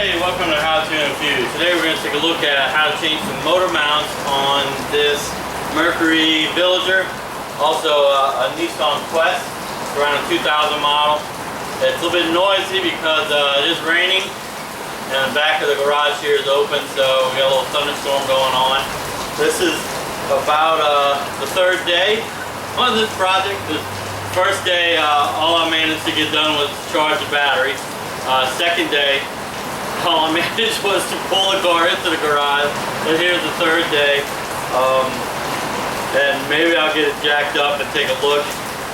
Hey, welcome to How To and a Few. Today we're going to take a look at how to change the motor mounts on this Mercury Villager, also a Nissan Quest. It's around a 2000 model. It's a little bit noisy because it is raining and the back of the garage here is open, so we got a little thunderstorm going on. This is about the third day on this project. The first day, all I managed to get done was charge the battery. Second day, all I managed was to pull the car into the garage, and here's the third day. And maybe I'll get it jacked up and take a look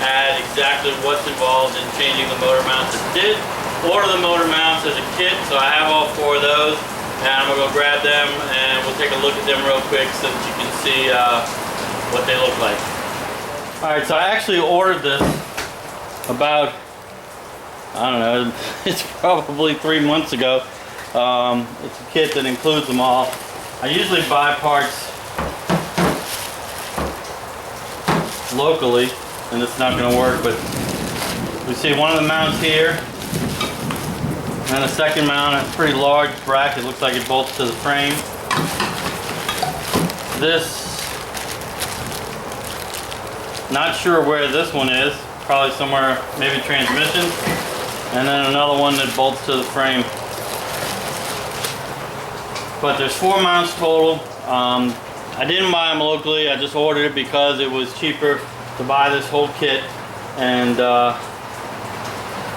at exactly what's involved in changing the motor mounts. I did order the motor mounts as a kit, so I have all four of those, and I'm gonna go grab them and we'll take a look at them real quick so that you can see what they look like. All right, so I actually ordered this about, I don't know, it's probably 3 months ago. It's a kit that includes them all. I usually buy parts locally, and it's not going to work, but we see one of the mounts here, and a second mount, a pretty large bracket, looks like it bolts to the frame. This, not sure where this one is, probably somewhere, maybe transmission, and then another one that bolts to the frame. But there's 4 mounts total. I didn't buy them locally, I just ordered it because it was cheaper to buy this whole kit and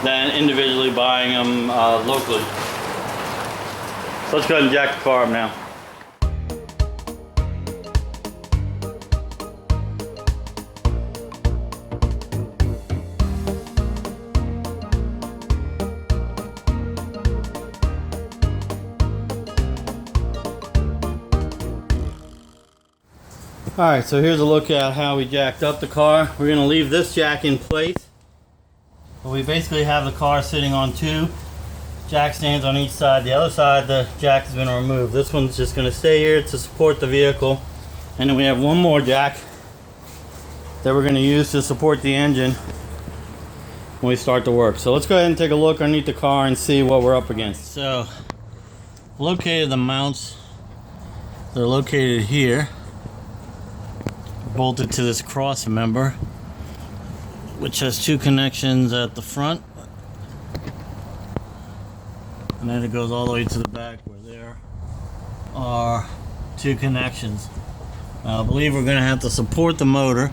than individually buying them locally. So let's go ahead and jack the car up now. Alright, so here's a look at how we jacked up the car. We're going to leave this jack in place. But we basically have the car sitting on 2 jack stands on each side. The other side, the jack has been removed. This one's just going to stay here to support the vehicle. And then we have one more jack that we're going to use to support the engine when we start the work. So let's go ahead and take a look underneath the car and see what we're up against. So, located the mounts. They're located here, bolted to this cross member, which has 2 connections at the front, and then it goes all the way to the back where there are 2 connections. Now, I believe we're going to have to support the motor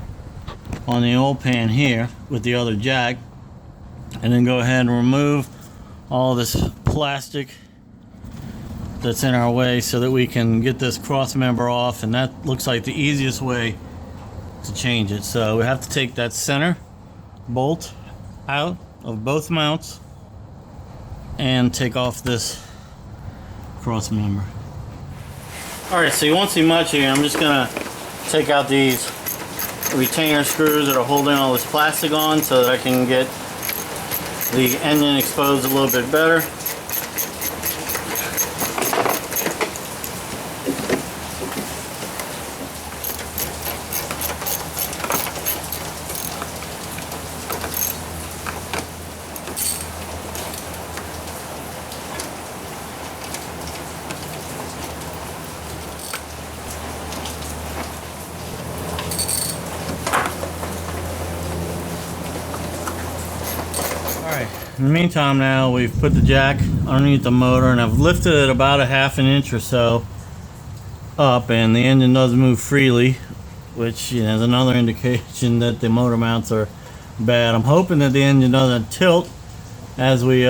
on the oil pan here with the other jack, and then go ahead and remove all this plastic that's in our way so that we can get this cross member off, and that looks like the easiest way to change it. So we have to take that center bolt out of both mounts and take off this cross member. Alright, so you won't see much here. I'm just gonna take out these retainer screws that are holding all this plastic on so that I can get the engine exposed a little bit better. In the meantime, now we've put the jack underneath the motor, and I've lifted it about a ½ inch or so up, and the engine does move freely, which is another indication that the motor mounts are bad. I'm hoping that the engine doesn't tilt as we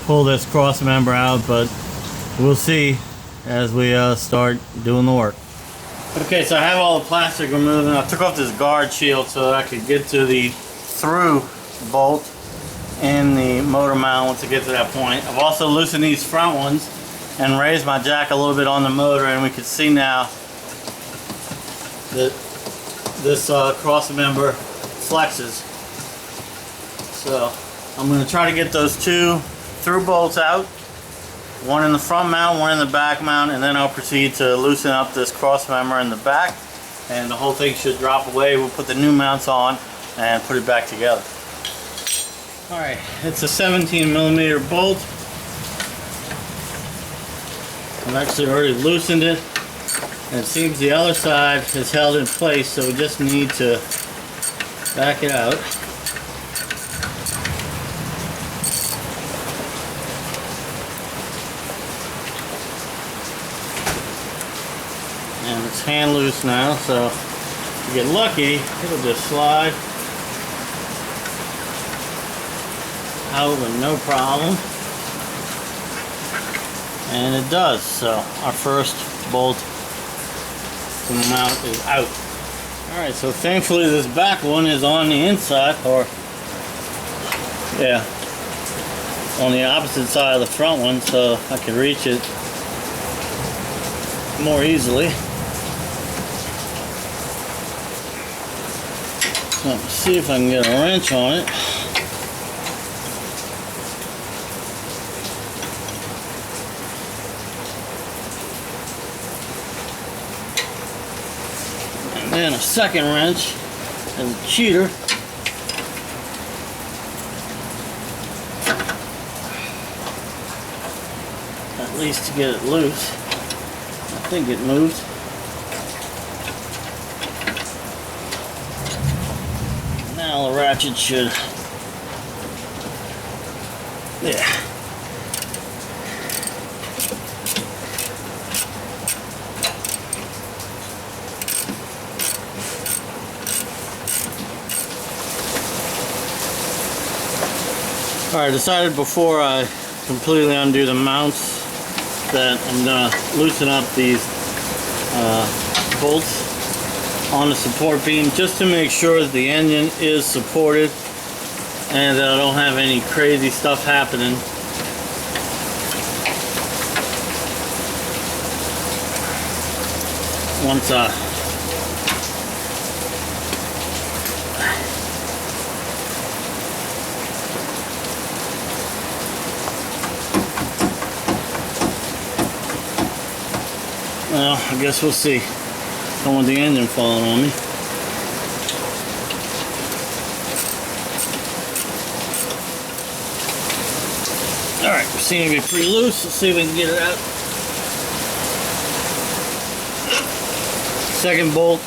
pull this cross member out, but we'll see as we start doing the work. Okay, so I have all the plastic removed, and I took off this guard shield so that I could get to the through bolt in the motor mount once I get to that point. I've also loosened these front ones and raised my jack a little bit on the motor, and we can see now that this cross member flexes. So I'm going to try to get those 2 through bolts out, one in the front mount, one in the back mount, and then I'll proceed to loosen up this cross member in the back, and the whole thing should drop away. We'll put the new mounts on and put it back together. Alright, it's a 17mm bolt. I've actually already loosened it, and it seems the other side is held in place, so we just need to back it out. And it's hand loose now, so if you get lucky, it'll just slide out with no problem. And it does, so our first bolt to mount is out. Alright, so thankfully this back one is on the inside, or yeah, on the opposite side of the front one, so I can reach it more easily. So let's see if I can get a wrench on it. And then a second wrench as a cheater. At least to get it loose. I think it moved. Now the ratchet should, yeah. Alright, I decided before I completely undo the mounts that I'm going to loosen up these bolts on the support beam just to make sure that the engine is supported and that I don't have any crazy stuff happening. Once well, I guess we'll see. Don't want the engine falling on me. Alright, we seem to be pretty loose. Let's see if we can get it out. Second bolt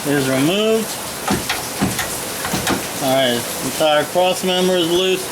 is removed. Alright, entire cross member is loose.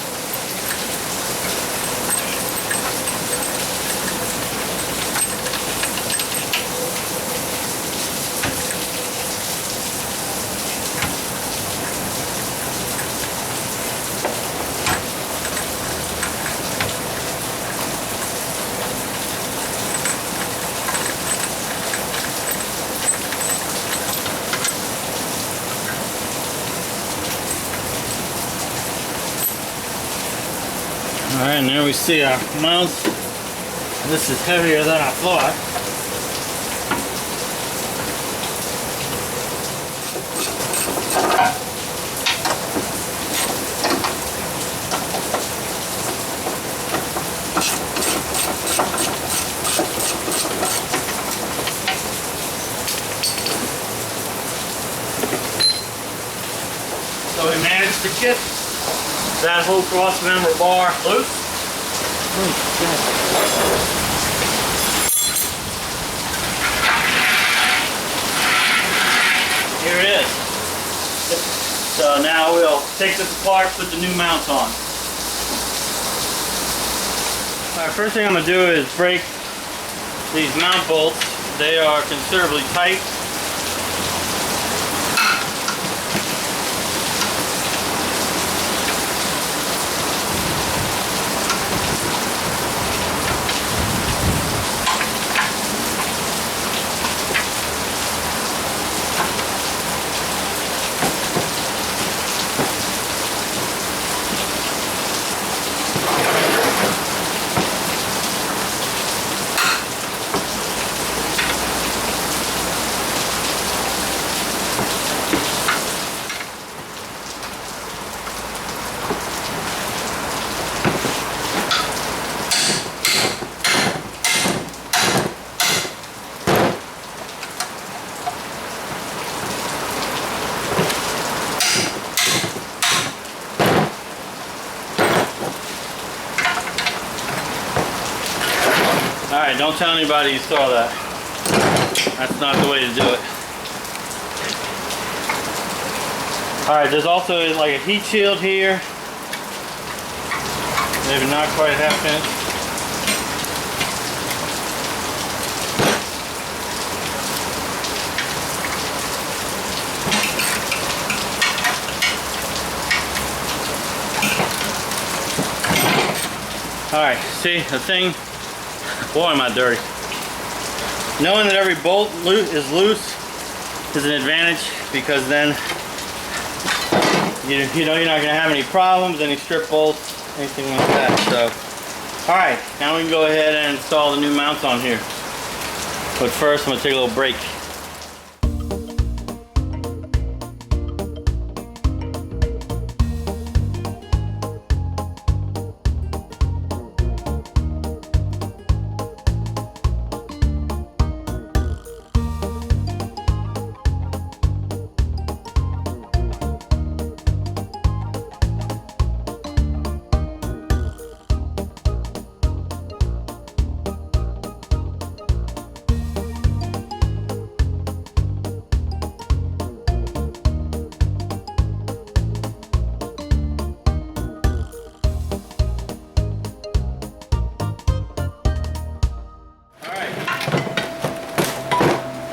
Alright, and there we see our mounts. This is heavier than I thought. So we managed to get that whole cross member bar loose. Here it is. So now we'll take this apart, put the new mounts on. Alright, first thing I'm going to do is break these mount bolts. They are considerably tight. Alright, don't tell anybody you saw that. That's not the way to do it. Alright, there's also like a heat shield here. Maybe not quite half inch. Alright, see the thing? Boy, am I dirty. Knowing that every bolt is loose is an advantage, because then you know you're not going to have any problems, any strip bolts, anything like that. So, alright, now we can go ahead and install the new mounts on here. But first, I'm going to take a little break.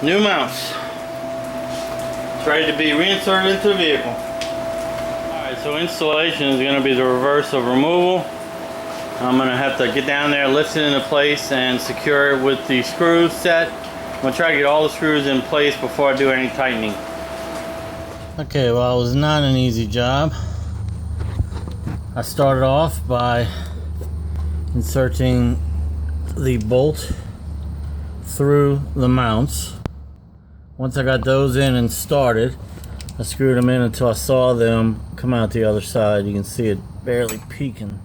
New mounts. It's ready to be reinserted into the vehicle. Alright, so installation is going to be the reverse of removal. I'm going to have to get down there, lift it into place, and secure it with the screws set. I'm going to try to get all the screws in place before I do any tightening. Okay, well, it was not an easy job. I started off by inserting the bolt through the mounts. Once I got those in and started, I screwed them in until I saw them come out the other side. You can see it barely peeking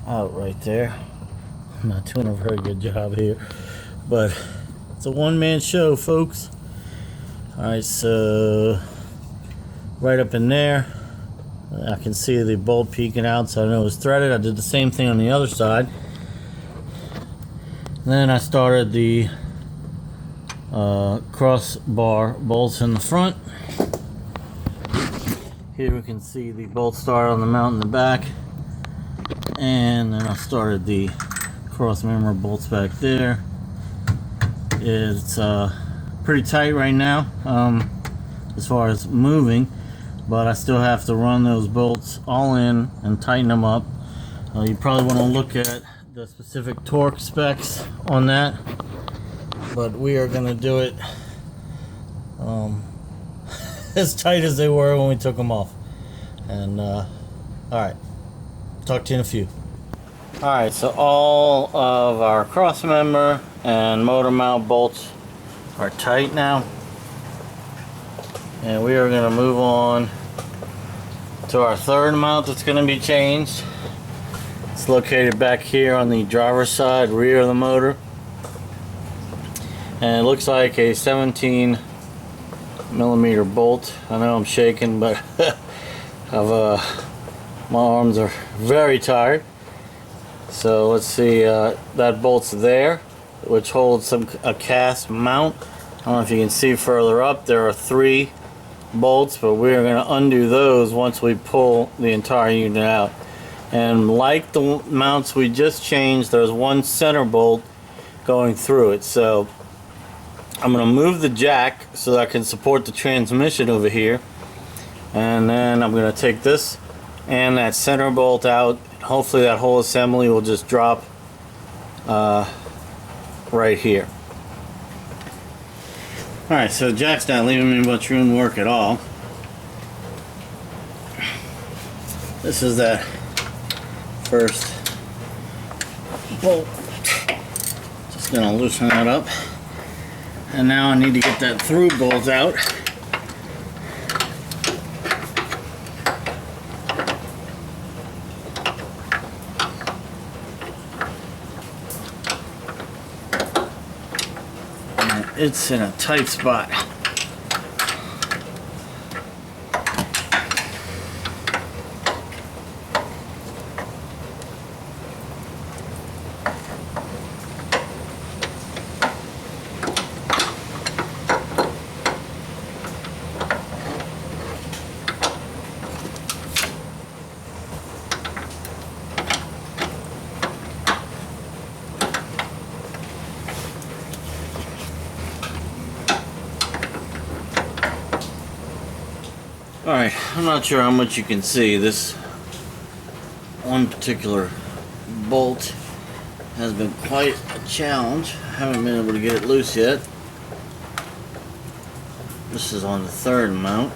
out right there. I'm not doing a very good job here, but it's a one-man show, folks. Alright, so right up in there, I can see the bolt peeking out, so I know it was threaded. I did the same thing on the other side. Then I started the crossbar bolts in the front. Here we can see the bolt start on the mount in the back, and then I started the cross member bolts back there. It's pretty tight right now as far as moving, but I still have to run those bolts all in and tighten them up. You probably want to look at the specific torque specs on that, but we are going to do it as tight as they were when we took them off. And alright, talk to you in a few. Alright, so all of our cross member and motor mount bolts are tight now, and we are going to move on to our third mount that's going to be changed. It's located back here on the driver's side rear of the motor, and it looks like a 17 millimeter bolt. I know I'm shaking, but my arms are very tired. So let's see, that bolt's there, which holds a cast mount. I don't know if you can see further up, there are 3 bolts, but we're going to undo those once we pull the entire unit out. And like the mounts we just changed, there's one center bolt going through it. So I'm going to move the jack so that I can support the transmission over here, and then I'm going to take this and that center bolt out. Hopefully that whole assembly will just drop right here. Alright, so jack's not leaving me much room to work at all. This is that first bolt. Just gonna loosen that up. And now I need to get that through bolt out. And it's in a tight spot. Alright, I'm not sure how much you can see. This one particular bolt has been quite a challenge. I haven't been able to get it loose yet. This is on the third mount.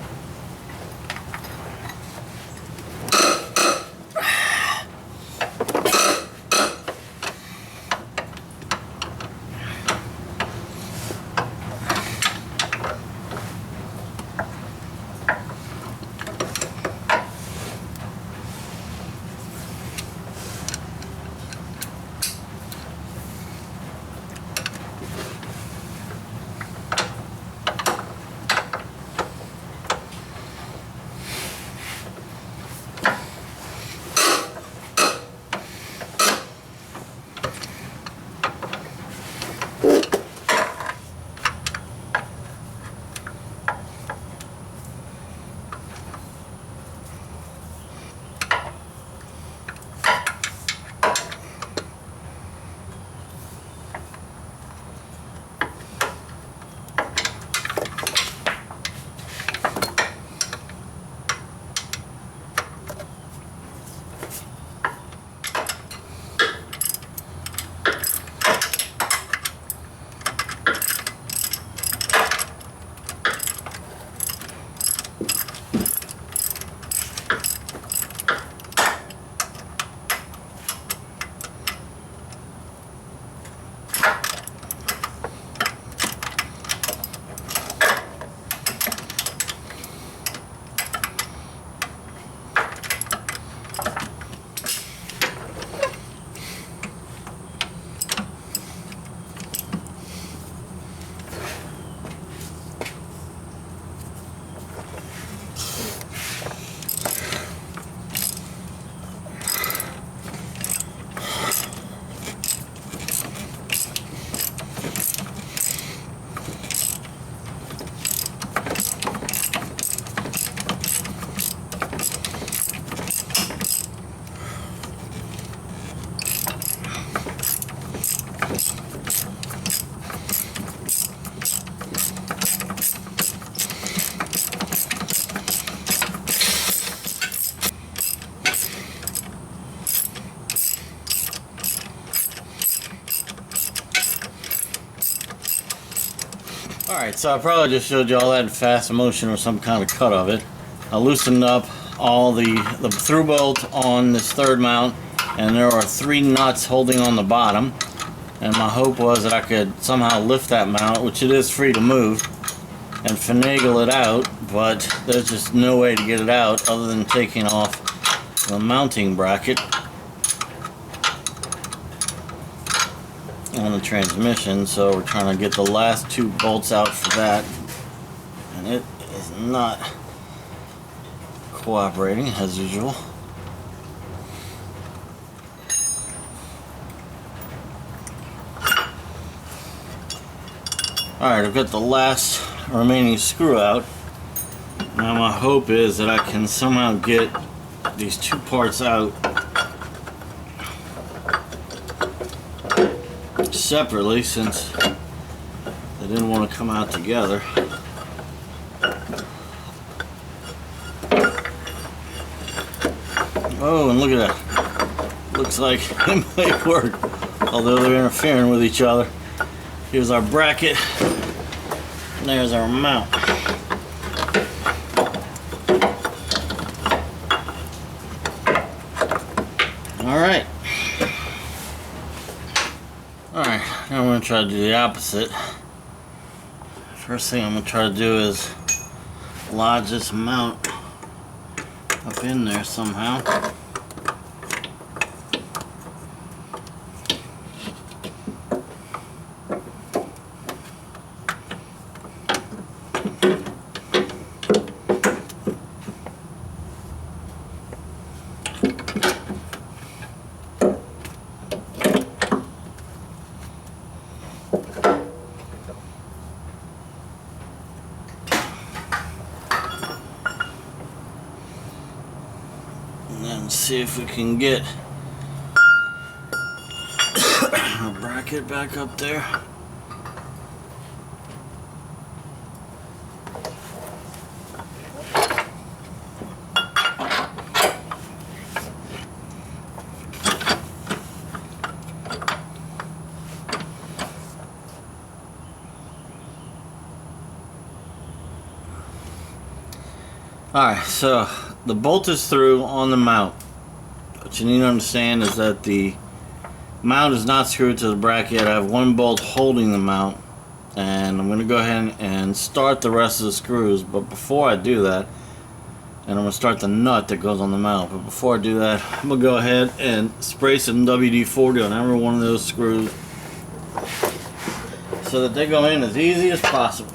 Alright, so I probably just showed you all that in fast motion or some kind of cut of it. I loosened up all the through bolt on this third mount, and there are 3 nuts holding on the bottom. And my hope was that I could somehow lift that mount, which it is free to move, and finagle it out, but there's just no way to get it out other than taking off the mounting bracket on the transmission. So we're trying to get the last 2 bolts out for that, and it is not cooperating as usual. Alright, I've got the last remaining screw out. Now my hope is that I can somehow get these 2 parts out separately, since they didn't want to come out together. Oh, and look at that. Looks like it might work, although they're interfering with each other. Here's our bracket, and there's our mount. Alright. Alright, now I'm going to try to do the opposite. First thing I'm going to try to do is lodge this mount up in there somehow. And then see if we can get a bracket back up there. Alright, so the bolt is through on the mount. What you need to understand is that the mount is not screwed to the bracket yet. I have one bolt holding the mount, and I'm going to go ahead and start the rest of the screws. But before I do that, and I'm going to start the nut that goes on the mount, but before I do that, I'm going to go ahead and spray some WD-40 on every one of those screws so that they go in as easy as possible.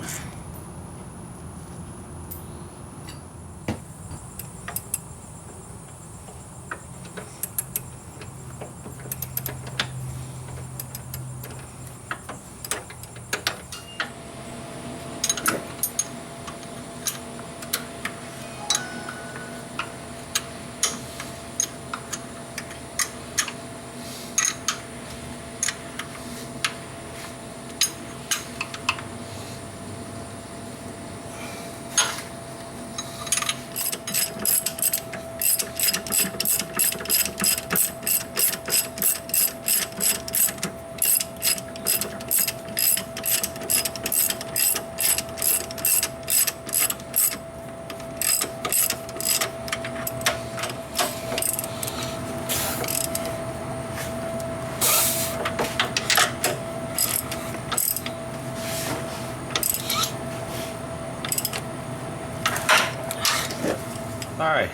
Alright,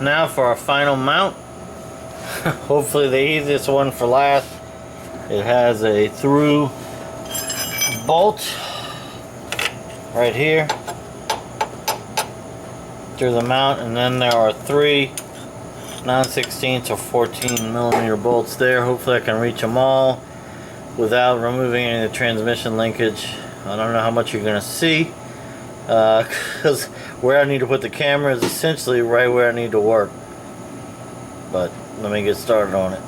now for our final mount. Hopefully the easiest one for last. It has a through bolt right here through the mount, and then there are 3 9/16 or 14 millimeter bolts there. Hopefully I can reach them all without removing any of the transmission linkage. I don't know how much you're going to see, because where I need to put the camera is essentially right where I need to work. But let me get started on it.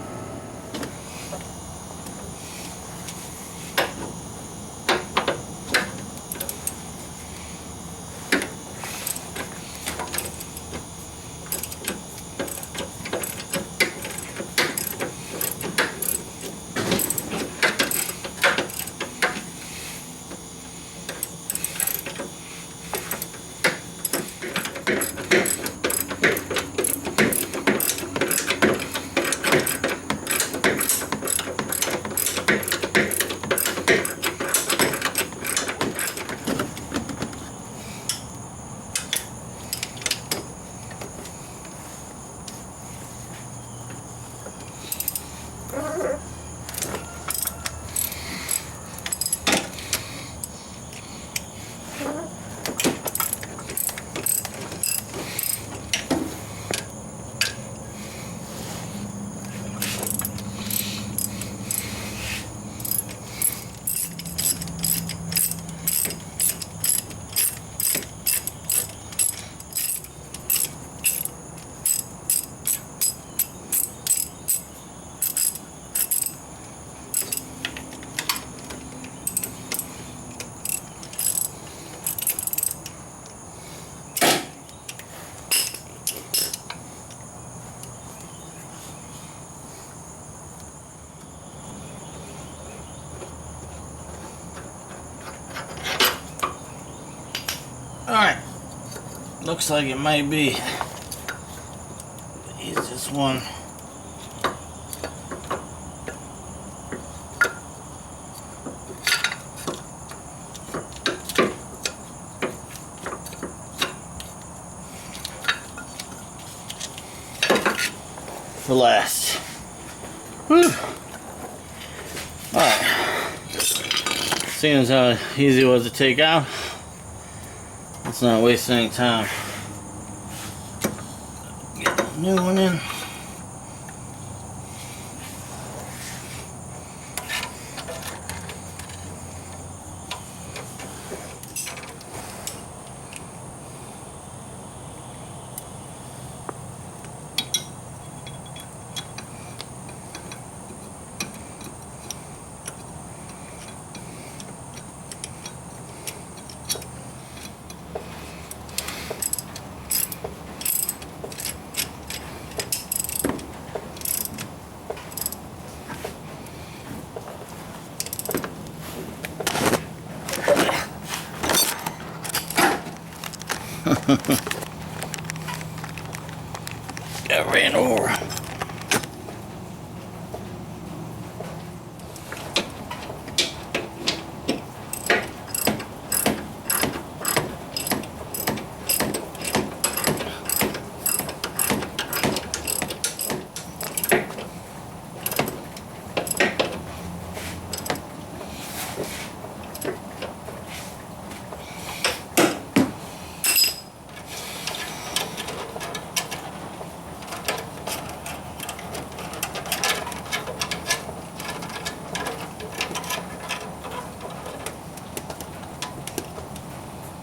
Alright, looks like it might be the easiest one. For last. Whew. Alright, seeing as how easy it was to take out, let's not waste any time. Get a new one in. Got ran over.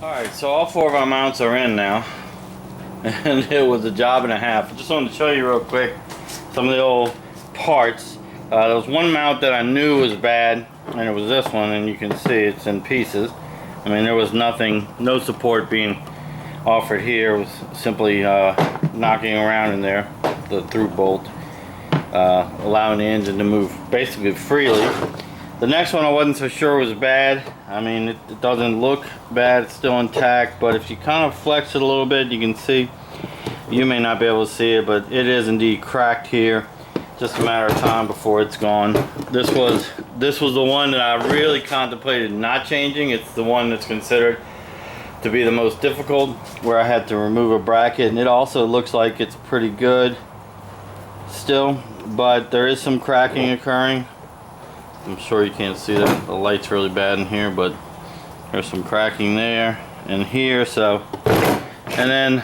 Alright, so all 4 of our mounts are in now, and it was a job and a half. I just wanted to show you real quick some of the old parts. There was one mount that I knew was bad, and it was this one, and you can see it's in pieces. I mean, there was nothing, no support being offered here. It was simply knocking around in there, the through bolt, allowing the engine to move basically freely. The next one I wasn't so sure was bad. I mean, it doesn't look bad, it's still intact, but if you kind of flex it a little bit, you can see, you may not be able to see it, but it is indeed cracked here. Just a matter of time before it's gone. This was the one that I really contemplated not changing. It's the one that's considered to be the most difficult, where I had to remove a bracket, and it also looks like it's pretty good still, but there is some cracking occurring. I'm sure you can't see that. The light's really bad in here, but there's some cracking there and here. So, and then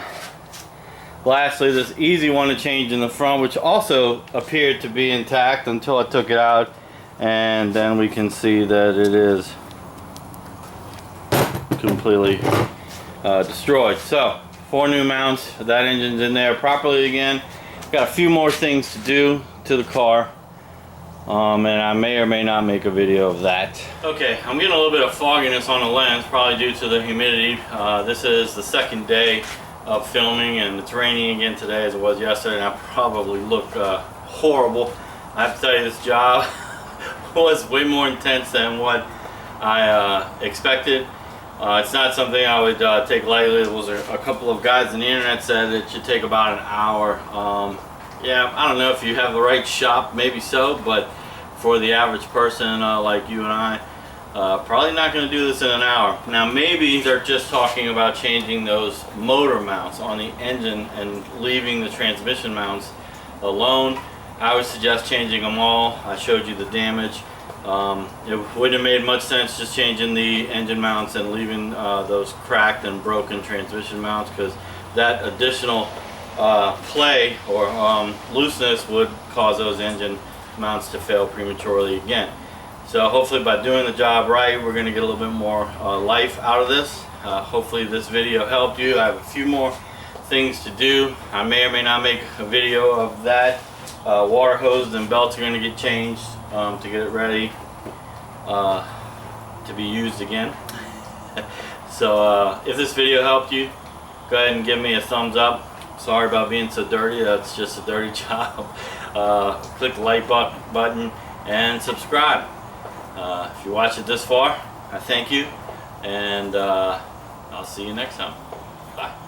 lastly, this easy one to change in the front, which also appeared to be intact until I took it out, and then we can see that it is completely destroyed. So 4 new mounts. That engine's in there properly again. Got a few more things to do to the car. And I may or may not make a video of that. Okay, I'm getting a little bit of fogginess on the lens, probably due to the humidity. This is the second day of filming, and it's raining again today as it was yesterday, and I probably look horrible. I have to tell you, this job was way more intense than what I expected. It's not something I would take lightly. There was a couple of guys on the internet said it should take about an hour. Yeah, I don't know if you have the right shop, maybe so, but for the average person like you and I, probably not going to do this in an hour. Now maybe they're just talking about changing those motor mounts on the engine and leaving the transmission mounts alone. I would suggest changing them all. I showed you the damage. It wouldn't have made much sense just changing the engine mounts and leaving those cracked and broken transmission mounts, because that additional play or looseness would cause those engine mounts to fail prematurely again. So hopefully by doing the job right, we're going to get a little bit more life out of this. Hopefully this video helped you. I have a few more things to do. I may or may not make a video of that. Water hose and belts are going to get changed to get it ready to be used again. So if this video helped you, go ahead and give me a thumbs up. Sorry about being so dirty. That's just a dirty job. Click the like button and subscribe. If you watch it this far, I thank you, and I'll see you next time. Bye.